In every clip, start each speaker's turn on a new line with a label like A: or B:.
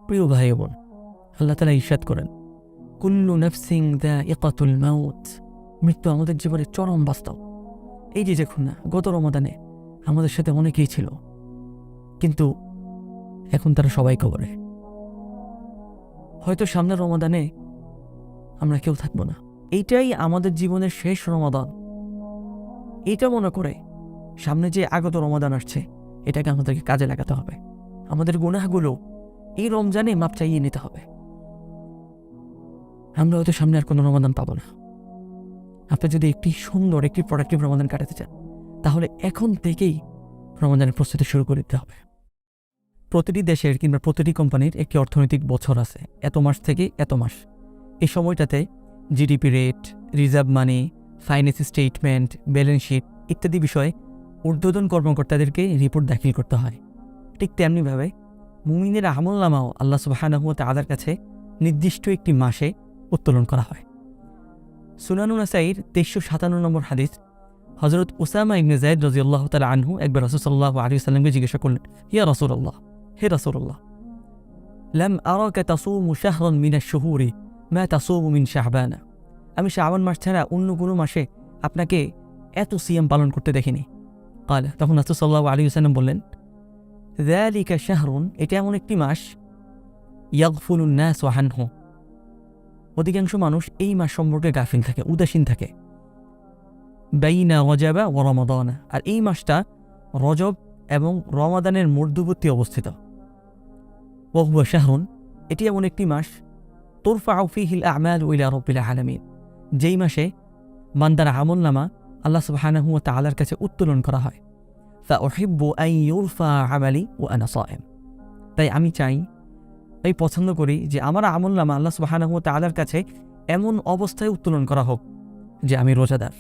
A: প্রিয় ভাই বোন, আল্লাহ তাআলা ইরশাদ করেন, কুল্লু নাফসিন যায়িকাতুল মাউত, মৃত্যু আমাদের জীবনের চরম বাস্তব। এই যে দেখুন না, গত রমাদানে আমাদের সাথে অনেকেই ছিল, কিন্তু এখন তারা সবাই কবরে। হয়তো সামনের রমাদানে আমরা কেউ থাকবো না। এইটাই আমাদের জীবনের শেষ রমাদান। এইটা মনে করে সামনে যে আগত রমাদান আসছে, এটাকে আমাদেরকে কাজে লাগাতে হবে। আমাদের গুনাহগুলো এই রমজানে মাপ চাইয়ে নিতে হবে। আমরা হয়তো সামনে আর কোনো রমাদান পাবো না। আপনি যদি একটি সুন্দর, একটি প্রোডাক্টিভ রমাদান কাটাতে চান, তাহলে এখন থেকেই রমাদানের প্রস্তুতি শুরু করে দিতে হবে। প্রতিটি দেশের কিংবা প্রতিটি কোম্পানির একটি অর্থনৈতিক বছর আছে, এত মাস থেকে এত মাস। এই সময়টাতে জিডিপি রেট, রিজার্ভ মানি, ফাইন্যান্স স্টেটমেন্ট, ব্যালেন্স শিট ইত্যাদি বিষয়ে ঊর্ধ্বতন কর্মকর্তাদেরকে রিপোর্ট দাখিল করতে হয়। ঠিক তেমনিভাবে মুমিনের আমলনামাও আল্লাহ সুবহানাহু ওয়া তাআলার কাছে নির্দিষ্ট একটি মাসে উত্তোলন করা হয়। সুনানুন নাসাঈর ৩৫৭ নম্বর হাদিস, হযরত উসামা ইবনে যায়েদ রাদিয়াল্লাহু তাআলা আনহু একবার রাসূল সাল্লাল্লাহু আলাইহি ওয়াসাল্লামকে জিজ্ঞাসা করলেন, ইয়া রাসূলুল্লাহ, হে রাসূলুল্লাহ, লাম আরাকা তাসুমু শাহরান মিনাশ শুহুরি মা তাসুমু মিন শাহবান, আমি শাবান মাস ছাড়া অন্য কোনো মাসে আপনাকে এত সিয়াম পালন করতে দেখিনি। ক্বাল, তখন রাসূল সাল্লাল্লাহু আলাইহি ওয়াসাল্লাম বললেন, যালিকা শাহরুন, এটা এমন একটি মাস, ইয়াগফুলুন নাসু আনহু, অধিকাংশ মানুষ এই মাস সম্পর্কে গাফিল থাকে, উদাসীন থাকে। বাইনা রজাবা ওয়া রমাদান, আর এই মাসটা রজব এবং রমাদানের মধ্যবর্তী অবস্থিত। ওয়া হুয়া শাহরুন, এটি এমন একটি মাস, তুরফাউ ফীহিল আমালু ইলা রাব্বিল আলামিন, যেই মাসে বান্দার আমলনামা আল্লাহ সুবহানাহু ওয়া তাআলার কাছে উত্তোলন করা হয়। ফাউহিব্বু আন ইউরফা আমালি ওয়া আনা সায়েম, তাই আমি চাই, এই পছন্দ করি যে আমার আমলনামা আল্লাহ সুবহানাহু ওয়া তাআলার কাছে এমন অবস্থায় উত্তোলন করা হোক যে আমি রোজাদার।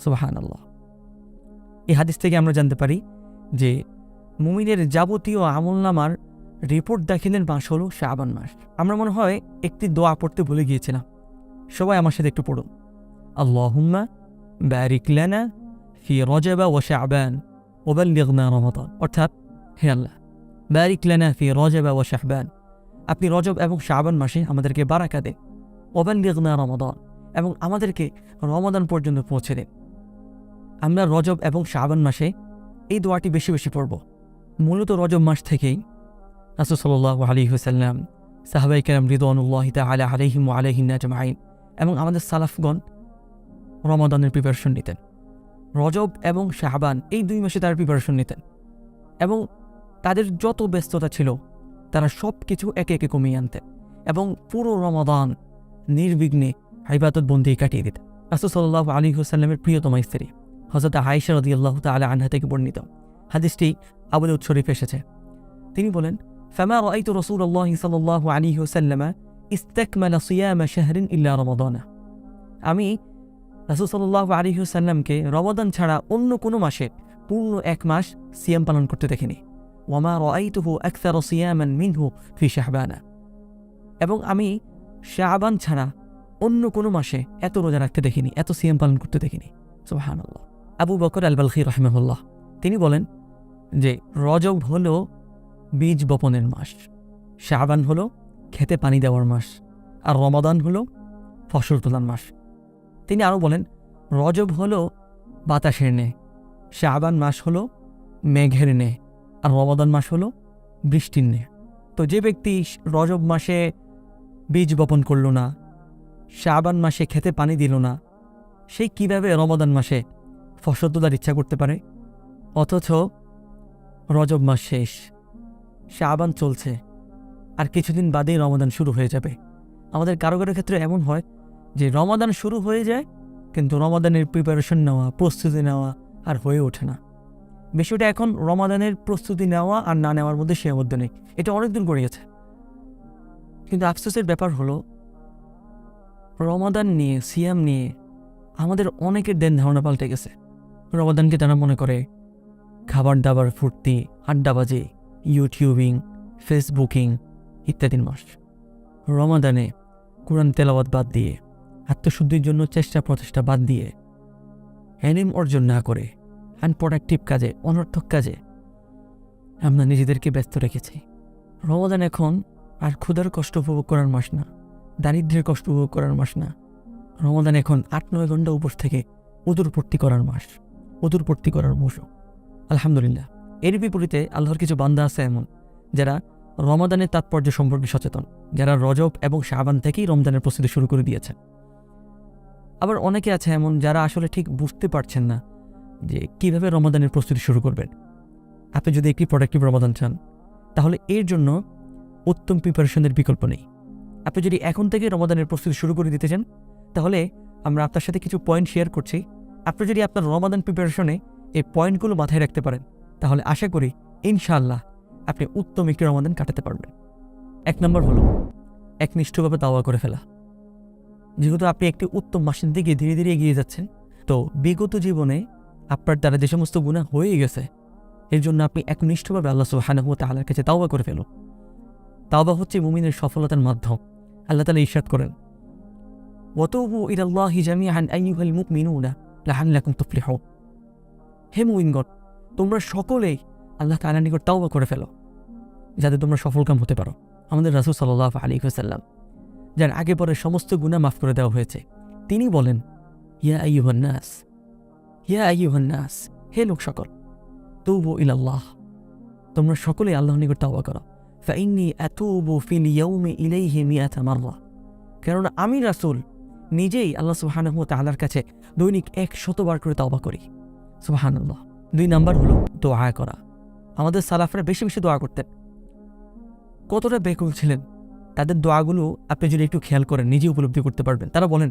A: সুবহানাল্লাহ। এই হাদিস থেকে আমরা জানতে পারি যে মুমিনের যাবতীয় আমলনামার রিপোর্ট দাখিলের মাস হলো শাবান মাস। আমরা মনে হয় একটি দোয়া পড়তে ভুলে গিয়েছিলাম, সবাই আমার সাথে একটু পড়ুন। আল্লাহুম্মা বারিক লানা ফি রজব ওয়া শাবান ওয়া বাল্লিগনা রমাদান, অর্থাৎ হে আল্লাহ, বারিক লানা ফি রজব ওয়া শাবান, আপনি রজব এবং শাবান মাসে আমাদেরকে বারাকা দেন। ওয়া বাল্লিগনা রমাদান, এবং আমাদেরকে রমাদান পর্যন্ত পৌঁছে দেন। আমরা রজব এবং শাবান মাসে এই দোয়াটি বেশি বেশি পড়ব। মূলত রজব মাস থেকেই রাসূল সাল্লাল্লাহু আলাইহি ওয়াসাল্লাম, সাহাবায়ে কেরাম রিদওয়ানুল্লাহি তাআলা আলাইহিম ওয়া আলাইহিন আজমাইন এবং আমাদের সালাফগণ রমাদানের প্রিপারেশন নিতেন। রজব এবং শাবান এই 2 মাসে তারা প্রিপারেশন নিতেন, এবং তাদের যত ব্যস্ততা ছিল তারা সব কিছু একে একে কমিয়ে আনতেন এবং পুরো রমাদান নির্বিঘ্নে ইবাদত বন্দি কাটিয়ে দিতেন। রাসূল সাল্লাল্লাহু আলাইহি ওয়াসাল্লামের প্রিয়তমা স্ত্রী হযরত আয়েশা রাদিয়াল্লাহু তাআলা আনহা থেকে বর্ণিত হাদিসটি আবু দাউদ শরীফে এসেছে। তিনি বলেন, ফামা রাআইতু রাসূলুল্লাহি সাল্লাল্লাহু আলাইহি ওয়াসাল্লাম ইসতাকমালা সিয়ামা শাহরিন ইল্লা রমাদান, আমি রাসূল সাল্লাল্লাহু আলাইহি ওয়াসাল্লামকে রমাদান ছাড়া অন্য কোনো মাসে পূর্ণ 1 মাস সিয়াম পালন করতে দেখিনি। ওয়ামা রাআইতুহু আকসারা সিয়ামান মিনহু ফি শাহবান, এবং আমি শাবান ছাড়া অন্য কোনো মাসে এত রোজা রাখতে দেখিনি, এত সিয়াম পালন করতে দেখিনি। সুবহানাল্লাহ। আবু বকর আল বালখী রাহিমাহুল্লাহ তিনি বলেন যে রজব হলো বীজ বপনের মাস, শাবান হলো খেতে পানি দেওয়ার মাস, আর রমাদান হলো ফসল তোলার মাস। তিনি আরও বলেন, রজব হলো বাতাসের নে, শাবান মাস হলো মেঘের নে, আর রমাদান মাস হলো বৃষ্টির নে। তো যে ব্যক্তি রজব মাসে বীজ বপন করল না, শাবান মাসে খেতে পানি দিল না, সে কিভাবে রমাদান মাসে ফসল তোলার ইচ্ছা করতে পারে? অথচ রজব মাস শেষ, শাবান চলছে, আর কিছুদিন বাদেই রমাদান শুরু হয়ে যাবে। আমাদের কারো কারো ক্ষেত্রে এমন হয় যে রমাদান শুরু হয়ে যায়, কিন্তু রমাদানের প্রিপারেশন নেওয়া, প্রস্তুতি নেওয়া আর হয়ে ওঠে না। বিষয়টা এখন রমাদানের প্রস্তুতি নেওয়া আর না নেওয়ার মধ্যে সীমাবদ্ধ নেই, এটা অনেক দিন গড়িয়েছে। কিন্তু আফসোসের ব্যাপার হলো, রমাদান নিয়ে, সিয়াম নিয়ে আমাদের অনেকের দেন ধারণা পাল্টে গেছে। রমাদানকে তারা মনে করে খাবার দাবার, ফুর্তি, আড্ডাবাজি, ইউটিউবিং, ফেসবুকিং ইত্যাদির মাস। রমাদানে কোরআন তেলাওয়াত বাদ দিয়ে, আত্মশুদ্ধির জন্য চেষ্টা প্রচেষ্টা বাদ দিয়ে, এলিম অর্জন না করে আনপ্রোডাক্টিভ কাজে, অনর্থক কাজে আমরা নিজেদেরকে ব্যস্ত রেখেছি। রমাদান এখন আর ক্ষুধার কষ্ট উপভোগ করার মাস না, দারিদ্র্যের কষ্ট উপভোগ করার মাস না। রমাদান এখন 8-9 ঘন্টা উপোস থেকে উদরপূর্তি করার মাস, উদরপূর্তি করার মৌসুম। আলহামদুলিল্লাহ। এর বিপরীতে আল্লাহর কিছু বান্দা আছে এমন যারা রমাদানের তাৎপর্য সম্পর্কে সচেতন, যারা রজব এবং শাবান থেকেই রমজানের প্রস্তুতি শুরু করে দিয়েছেন। আবার অনেকে আছে এমন যারা আসলে ঠিক বুঝতে পারছেন না যে কিভাবে রমাদানের প্রস্তুতি শুরু করবেন। আপনি যদি একটি প্রোডাক্টিভ রমাদান চান, তাহলে এর জন্য উত্তম প্রিপারেশনের বিকল্প নেই। আপনি যদি এখন থেকে রমাদানের প্রস্তুতি শুরু করে দিতে চান, তাহলে আমরা আপনার সাথে কিছু পয়েন্ট শেয়ার করছি। আপনি যদি আপনার রমাদান প্রিপারেশনে এই পয়েন্টগুলো মাথায় রাখতে পারেন, তাহলে আশা করি ইনশাআল্লাহ আপনি উত্তম একটি রমাদান কাটাতে পারবেন। 1 নম্বর হলো একনিষ্ঠভাবে তাওবা করে ফেলা। যেহেতু আপনি একটি উত্তম মাসের দিকে ধীরে ধীরে এগিয়ে যাচ্ছেন, তো বিগত জীবনে আপনার দ্বারা যে সমস্ত গুনাহ হয়ে গেছে, এর জন্য আপনি একনিষ্ঠভাবে আল্লাহ সুবহানাহু ওয়া তাআলার কাছে তাওবা করে ফেলুন। তাওবা হচ্ছে মুমিনের সফলতার মাধ্যম। আল্লাহ তাআলা ইরশাদ করেন, ওয়াতুবু ইলাল্লাহি জামিআন আইয়ুহাল মুমিনুনা লাআল্লাকুম তুফলিহুন। হে মুমিনগণ, তোমরা সকলেই আল্লাহ তাআলার নিকট তাওবা করে ফেলো, যাতে তোমরা সফলকাম হতে পারো। আমাদের রাসূল সাল্লাল্লাহু আলাইহি ওয়াসাল্লাম, যার আগে পরে সমস্ত গুনাহ মাফ করে দেওয়া হয়েছে, তিনি বলেন, ইয়া আইয়ুহান নাস, ইয়া আইয়ুহান নাস, হে লোক সকল, তুবু ইলাল্লাহ, তোমরা সকলেই আল্লাহর নিকট তাওবা করো। ফাইন্নী আতুবু ফিল ইয়াউমি ইলাইহি মিআতা মাররা, কেননা আমি রাসূল নিজেই আল্লাহ সুবহানাহু ওয়া তাআলার কাছে দৈনিক 100 বার করে তাওবা করি। সুবহানাল্লাহ। 2 নাম্বার হলো দোয়া করা। আমাদের সালাফরা বেশি বেশি দোয়া করতেন। কতটা বেকুল ছিলেন, তাদের দোয়াগুলো আপনি যদি একটু খেয়াল করেন নিজে উপলব্ধি করতে পারবেন। তারা বলেন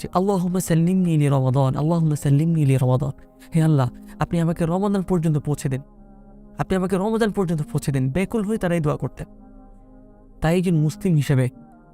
A: যে আল্লাহুম্মা সাল্লিমনি লি রমাদান, আল্লাহুম্মা সাল্লিমনি লি রমাদান। হে আল্লাহ, আপনি আমাকে রমাদান পর্যন্ত পৌঁছে দেন, আপনি আমাকে রমাদান পর্যন্ত পৌঁছে দেন। বেকুল হয়ে তারাই দোয়া করতেন। তাই একজন মুসলিম হিসেবে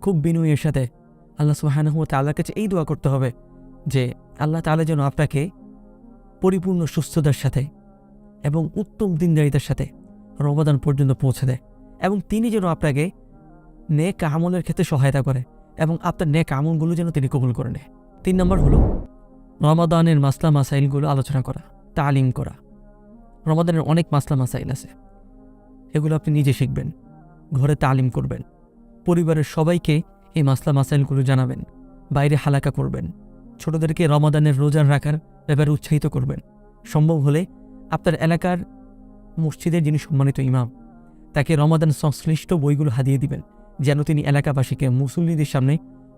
A: খুব বিনয়ের সাথে আল্লাহ সুবহানাহু ওয়া তাআলার কাছে এই দোয়া করতে হবে যে আল্লাহ তাআলা যেন আপনাকে পরিপূর্ণ সুস্থতার সাথে এবং উত্তম দিনদারিতার সাথে রমাদান পর্যন্ত পৌঁছে দেয়, এবং তিনি যেন আপনাকে নেক আমলের ক্ষেত্রে সহায়তা করে এবং আপনার নেক আমলগুলো যেন তিনি কবুল করে নেয়। 3 নম্বর হলো রমাদানের মাসলা মাসাইলগুলো আলোচনা করা, তালিম করা। রমাদানের অনেক মাসলা মাসাইল আছে, এগুলো আপনি নিজে শিখবেন, ঘরে তালিম করবেন, পরিবারের সবাইকে এই মাসলা মাসাইলগুলো জানাবেন, বাইরে হালাকা করবেন, ছোটদেরকে রমাদানের রোজা রাখার ব্যাপারে উৎসাহিত করবেন। সম্ভব হলে আপনার এলাকার মসজিদের যিনি সম্মানিত ইমাম, তাকে রমাদান সংশ্লিষ্ট বইগুলো হাদিয়ে দিবেন, যেন তিনি এলাকাবাসীকে মুসল্লিদের সামনে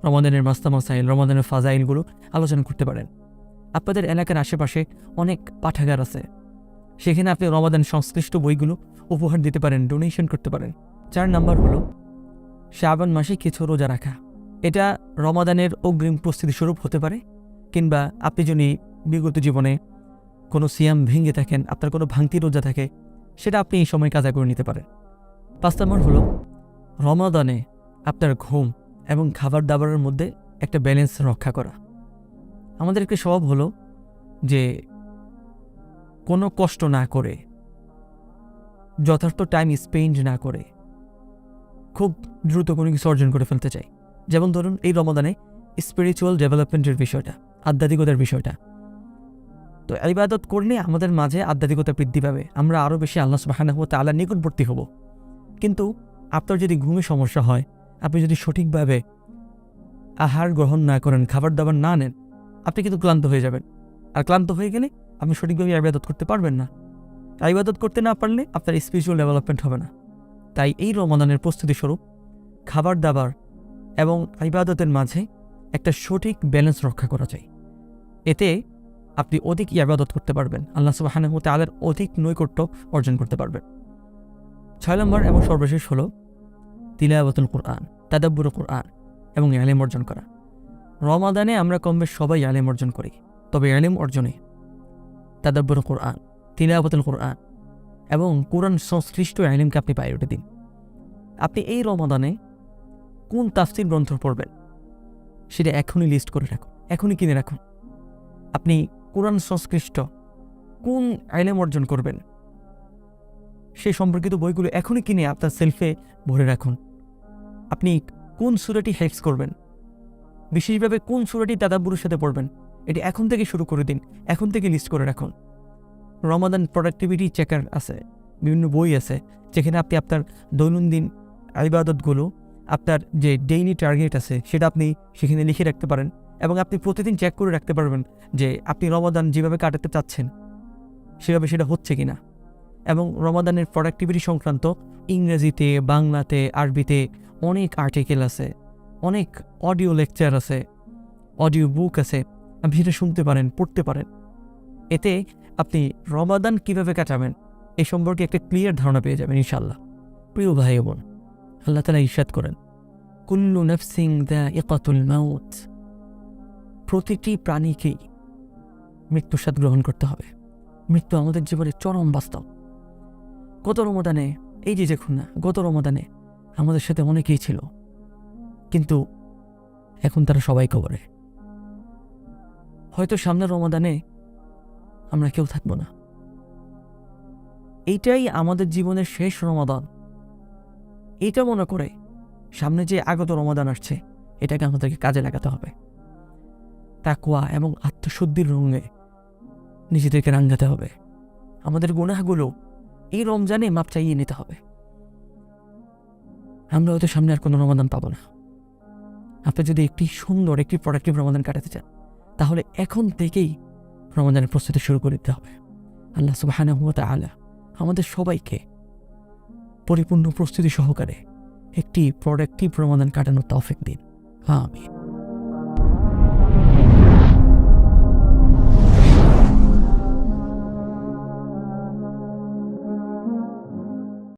A: রমাদানের মাসলা মাসাইল, রমাদানের ফাজাইলগুলো আলোচনা করতে পারেন। আপনাদের এলাকার আশেপাশে অনেক পাঠাগার আছে, সেখানে আপনি রমাদান সংশ্লিষ্ট বইগুলো উপহার দিতে পারেন, ডোনেশন করতে পারেন। 4 নাম্বার হলো শাবান মাসে কিছু রোজা রাখা। এটা রমাদানের অগ্রিম প্রস্তুতি স্বরূপ হতে পারে, কিংবা আপনি যদি বিগত জীবনে কোনো সিয়াম ভেঙে থাকেন, আপনার কোনো ভাঙতি রোজা থাকে, সেটা আপনি এই সময় কাজা করে নিতে পারেন। 5 নম্বর হলো রমাদানে আপনার ঘুম এবং খাবার দাবারের মধ্যে একটা ব্যালেন্স রক্ষা করা। আমাদের একটা স্বভাব হলো যে কোনো কষ্ট না করে, যথার্থ টাইম স্পেন্ড না করে খুব দ্রুত কোনো কিছু অর্জন করে ফেলতে চাই। যেমন ধরুন এই রমাদানে স্পিরিচুয়াল ডেভেলপমেন্টের বিষয়টা, আধ্যাত্মিকতার বিষয়টা, তো ইবাদত করলে আমাদের মাঝে আধ্যাত্মিকতা বৃদ্ধি পাবে, আমরা আরও বেশি আল্লাহ সুবহানাহু ওয়া তাআলার নিকটবর্তী হব। কিন্তু আপনার যদি ঘুমে সমস্যা হয়, আপনি যদি সঠিকভাবে আহার গ্রহণ না করেন, খাবার দাবার না নেন, আপনি কিন্তু ক্লান্ত হয়ে যাবেন। আর ক্লান্ত হয়ে গেলে আপনি সঠিকভাবে ইবাদত করতে পারবেন না। ইবাদত করতে না পারলে আপনার স্পিরিচুয়াল ডেভেলপমেন্ট হবে না। তাই এই রমাদানের প্রস্তুতি স্বরূপ খাবার দাবার এবং ইবাদতের মাঝে একটা সঠিক ব্যালেন্স রক্ষা করা চাই। এতে আপনি অধিক ইবাদত করতে পারবেন, আল্লাহ সুবহানাহু ওয়া তাআলার অধিক নৈকট্য অর্জন করতে পারবেন। 6 নম্বর এবং সর্বশেষ হলো তিলাওয়াতুল কুরআন, তাদাব্বুরুল কুরআন এবং ইলম অর্জন করা। রমাদানে আমরা কমবেশ সবাই ইলম অর্জন করি, তবে ইলম অর্জনে তাদাব্বুরুল কুরআন, তিলাওয়াতুল কুরআন এবং কোরআন সংশ্লিষ্ট ইলমকে আপনি প্রায়োরিটি দিন। আপনি এই রমাদানে কোন তাফসীর গ্রন্থ পড়বেন সেটা এখনই লিস্ট করে রাখুন, এখনই কিনে রাখুন। আপনি কোরআন সংশ্লিষ্ট কোন ইলম অর্জন করবেন সেই সম্পর্কিত বইগুলো এখনই কিনে আপনার সেলফে ভরে রাখুন। আপনি কোন সূরাটি হেফজ করবেন, বিশেষভাবে কোন সূরাটি তাদাব্বুরের সাথে পড়বেন, এটি এখন থেকে শুরু করে দিন, এখন থেকে লিস্ট করে রাখুন। রমাদান প্রোডাক্টিভিটি চেকার আছে, বিভিন্ন বই আছে, যেখানে আপনি আপনার দৈনন্দিন ইবাদতগুলো, আপনার যে ডেইলি টার্গেট আছে সেটা আপনি সেখানে লিখে রাখতে পারেন এবং আপনি প্রতিদিন চেক করে রাখতে পারবেন যে আপনি রমাদান যেভাবে কাটাতে চাচ্ছেন সেভাবে সেটা হচ্ছে কিনা। এবং রমাদানের প্রোডাক্টিভিটি সংক্রান্ত ইংরেজিতে, বাংলাতে, আরবিতে অনেক আর্টিকেল আছে, অনেক অডিও লেকচার আছে, অডিও বুক আছে, আপনি সেটা শুনতে পারেন, পড়তে পারেন। এতে আপনি রমাদান কিভাবে কাটাবেন এই সম্পর্কে একটা ক্লিয়ার ধারণা পেয়ে যাবেন ইনশাআল্লাহ। প্রিয় ভাই বোন, আল্লাহ তাআলা ইরশাদ করেন, কুল্লু নাফসিন যায়িকাতুল মাউত, প্রতিটি প্রাণীকেই মৃত্যুর স্বাদ গ্রহণ করতে হবে। মৃত্যু আমাদের জীবনের চরম বাস্তব। গত রমাদানে, এই যে দেখুন না, গত রমাদানে আমাদের সাথে অনেকেই ছিল, কিন্তু এখন তারা সবাই কবরে। হয়তো সামনের রমাদানে আমরা কেউ থাকবো না। এইটাই আমাদের জীবনের শেষ রমাদান। এইটা মনে করে সামনে যে আগত রমাদান আসছে এটাকে আমাদেরকে কাজে লাগাতে হবে। তাকওয়া এবং আত্মশুদ্ধির রঙে নিজেদেরকে রাঙাতে হবে। আমাদের গুনাহগুলো এই রমজানে মাপ চাইয়ে নিতে হবে। আমরা হয়তো সামনে আর কোনো রমাদান পাবো না। আপনি যদি একটি সুন্দর, একটি প্রোডাক্টিভ রমাদান কাটাতে চান তাহলে এখন থেকেই রমাদানের প্রস্তুতি শুরু করে দিতে হবে। আল্লাহ সুবহানাহু ওয়া তাআলা আমাদের সবাইকে পরিপূর্ণ প্রস্তুতি সহকারে একটি প্রোডাক্টিভ রমাদান কাটানোর তৌফিক দিন। আমিন।